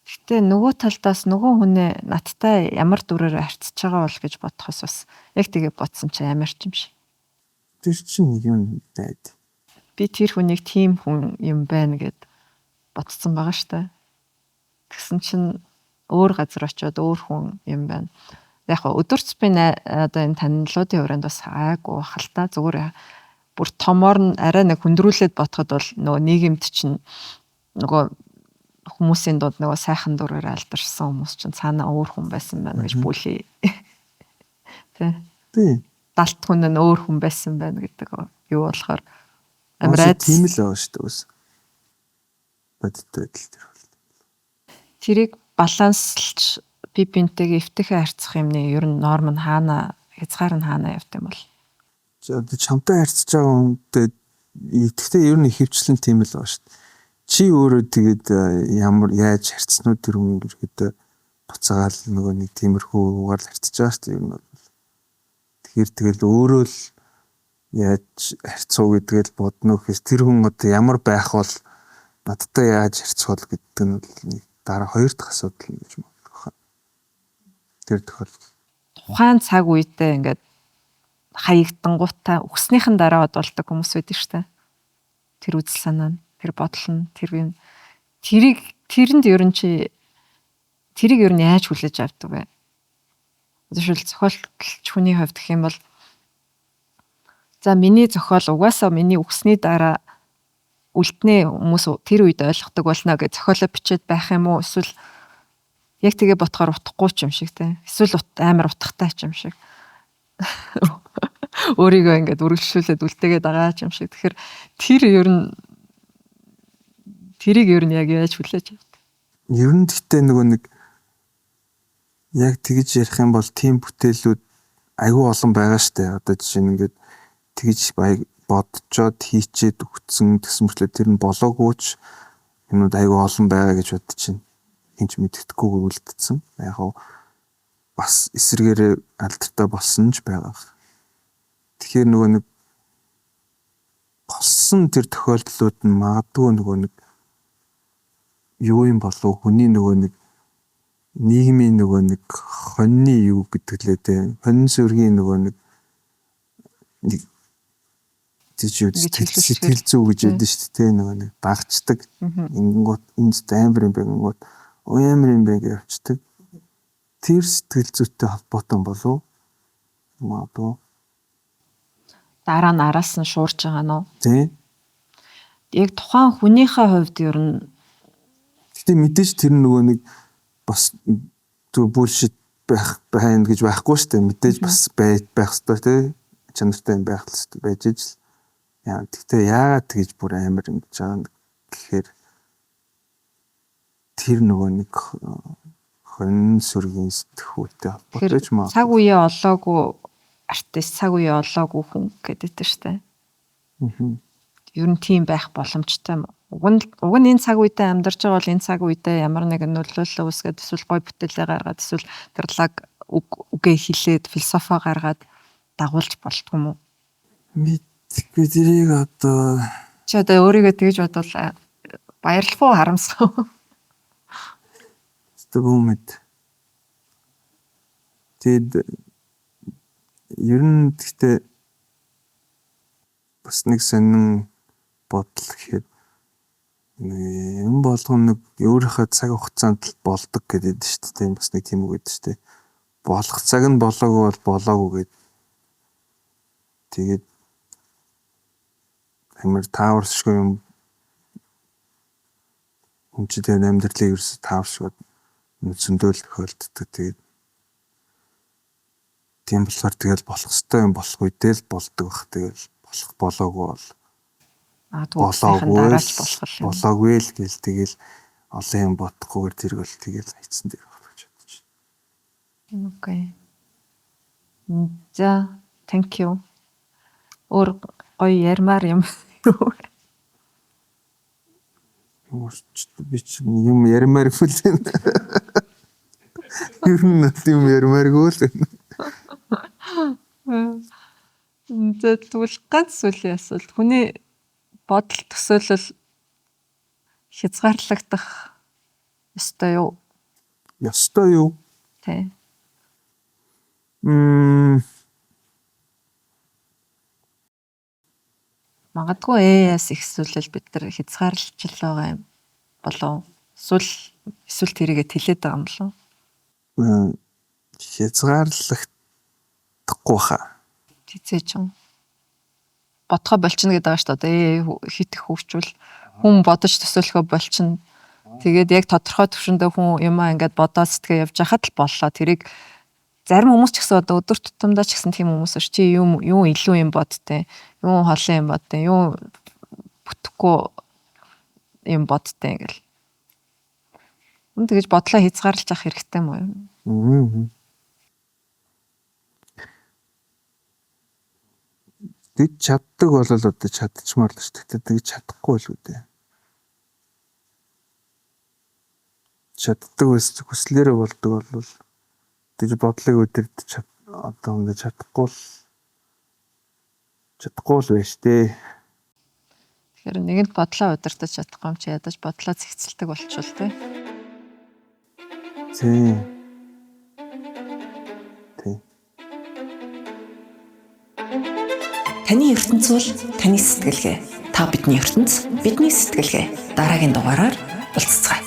Гэтэ нөгөө талдаас нөгөө хүнээ надтай ямар дүрээр харьцаж байгаа бол гэж бодохоос бас яг тэгээ бодсон чи амар ч юм шиг. Тэр чинь нэг юм байд. Би тэр хүнийг тийм хүн юм байна гэд бодсон байгаа штэ. Тэгсэн чинь өөр газар очиод өөр хүн юм байна. Яг өдөрц би одоо энэ танилуудын өрөөнд бас айгу халтаа зүгээр бүр томоор нь арай нэг хөндрүүлээд бодоход бол нөгөө нийгэмд чинь нөгөө хүмүүсийн дунд нөгөө сайхан дүрээр алдарсан хүмүүс чинь цаана өөр хүн байсан байна гэж бүлээ. Тэ. Далт хүн нь өөр хүн байсан байна гэдэг юу болохоор амраад тийм л байгаа шүү дээ. Бодтой байдал тэр бол. Тэрийг баланслж би бинтэйгээ эвтэхэ харьцах юмны ер нь норм нь хаана хязгаар нь хаана явт юм бол. За чамтай харьцаж байгаа хүнтэй итгэхдээ ер нь хөвчлэн тийм л байгаа шүү дээ. Чи өөрөө тэгээд ямар яаж харьцсан уу тэр хүн ерөөдөө буцаагаал нөгөө нэг тиймэрхүү угаар харьцаж байгаа шүү дээ ер нь бол. Тэгэхээр тэгэл өөрөө л яаж харьцуу гэдгээл бодно гэхээс тэр хүн одоо ямар байх бол надтай яаж харьцах бол гэдэг нь нэг дараа хоёр дахь асуудал гэж байна. Тэр тохиолдол. Тухайн цаг үедээ ингээд хаягдангуудаа өгснийхэн дараа бодолдог хүмүүс байдаг шүү дээ. Тэр үзэл санаа нь, тэр бодол нь, тэр юм. Тэрэнд ер нь чи тэрийг ер нь яаж хүлээж авдаг вэ? Жишээл зохиолч хүний хувьд гэх юм бол за миний зохиол угаасаа миний өгсний дараа үлднэ хүмүүс тэр үед ойлгодог болно гэж зохиолоо бичээд байх юм уу? Эсвэл яг тэгээ ботхоор утахгүй ч юм шиг те. Эсвэл амар утгатай ч юм шиг. Өөрийгөө ингээд үргэлжлүүлээд үлдээгээд байгаа ч юм шиг. Тэгэхээр тэрийг ер нь яг яаж хүлээж авдаг? Ер нь гэхдээ нөгөө нэг яг тэгж ярих юм бол тийм бүтээлүүд айгүй олон байгаа штэ. Одоо жишээ нь ингээд тэгж бодцоод хийчээд өгцөн гэсэн мэтлээ тэр нь болоогүйч юмуд айгүй олон байгаа гэж бодож чинь хинч мэддэхгүй үлдсэн. Яг гоо бас эсэргээрээ алдартай болсон ч байгаа. Тэгэхээр нөгөө нэг болсон тэр тохиолдлууд нь магадгүй нөгөө нэг юу юм болов хүний нөгөө нэг нийгмийн нөгөө нэг хоньны юу гэдэг лээ те хонь сүргийн нөгөө нэг сэтгэл зүй гэж яддаг шүү дээ нөгөө нэг дагчдаг ингэнгүүт энэ амар юм бэ гингүүт амар юм бэ гэж явцдаг тэр сэтгэл зүйтэй холбоотой болов магадгүй дараа нь араас нь шуурж байгаа нь уу тий яг тухайн хүнийхээ хувьд ер нь гэтээ мэдээж тэр нөгөө нэг бас зөв bullshit байна гэж байхгүй шүү дээ мэдээж бас байх ёстой тий чанартай юм байх ёстой байж ижил яа тэгтээ яагаад тэгж бүр амар ингэж байгаа гэхээр тэр нөгөө нэг хонь сүргийн сэтгхүүтэй холбоотой ч маа цаг үе олоогүй артист цаг үе олоогүй хүн гэдэг шүү дээ. Ер нь тийм байх боломжтой. Уг нь энэ цаг үедээ амьдарч байгаа бол энэ цаг үедээ ямар нэгэн нөлөөлөл үүсгээд эсвэл гой бүтээлээ гаргаад эсвэл тэрлаг үгээ хэлээд философи гаргаад дагуулж болтгүй юм уу? Мэдгүй тэрийг одоо чи одоо өөрийгөө тэгж бодвол баярлах уу харамсах уу? Стэгүмэд. Тэд ер нь гэхдээ бас нэг сонин бодол гэхэд юм болгоно нэг өөрийнхөө цаг хугацаанд л болдог гэдэг шүү дээ. Бас нэг тийм үг гэдэг шүү дээ. Болох цаг нь болоогүй бол болоогүй гэдэг. Тэгээд амар тааваршгүй юм хүнчтэй амьдралыг ерөөсө тааваршгүй зөндөөл тохиолддог. Тэгээд тийм болохоор тэгэл болох ёстой юм болох үедээ л болдог бах. Тэгэл болох болоогүй бол болоогүй л гэл тэгэл олон юм бодохгүйгээр тэр бол тэгэл хайцсан дээр байх гэж бодож байна. Окей. За, thank you. Өөр гоё ярмаар юм. Би ч юм ярмаар хүлээн. Ер нь юм ярмааргүй л. Тэгвэл ганц үлийн асуулт. Хүний бодол төсөөлөл хязгаарлагдах ёстой юу? Ёстой юу? Тэ. Магадгүй ээс ихсүүлэл бид нар хязгаарлаж л байгаа юм болов. Эсвэл тэрийгэ тэлээд байгаа юм болов. Хязгаарлагдахгүй хаа. Тэцээж юм. Бодхоо болчихно гэдэг байгаа шүү дээ. Хит их хөвчвөл хүн бодож төсөөлөхөө болчихно. Тэгээд яг тодорхой төвшөндөө хүн юмаа ингээд бодоод сэтгэе явж хахад л боллоо. Тэрийг зарим хүмүүс ч гэсэн одоо өдөр тутамдаа ч гэсэн тийм хүмүүс ш чи юм илүү юм бодтой. Юм холын юм бодтой. Юм бүтэхгүй юм бодтой ингээл. Үн тэгэж бодлоо хязгаарлаж авах хэрэгтэй юм уу? Тэг чаддаг бол одоо чадчихмаар л шүү дээ. Тэг чадахгүй л үү дээ. Чаддаг хүслээрээ болдог бол тэг бодлыг өдөрт одоо ингэ чадахгүй л байж тээ. Тэгэхээр нэгэнт бодлоо удирдах чадахгүй юм чи ядаж бодлоо зэгцэлдэг болчихвол тээ. Тий. Таны ертөнц бол таны сэтгэлгээ. Та бидний ертөнц, бидний сэтгэлгээ. Дараагийн дугаараар уулзцгаая.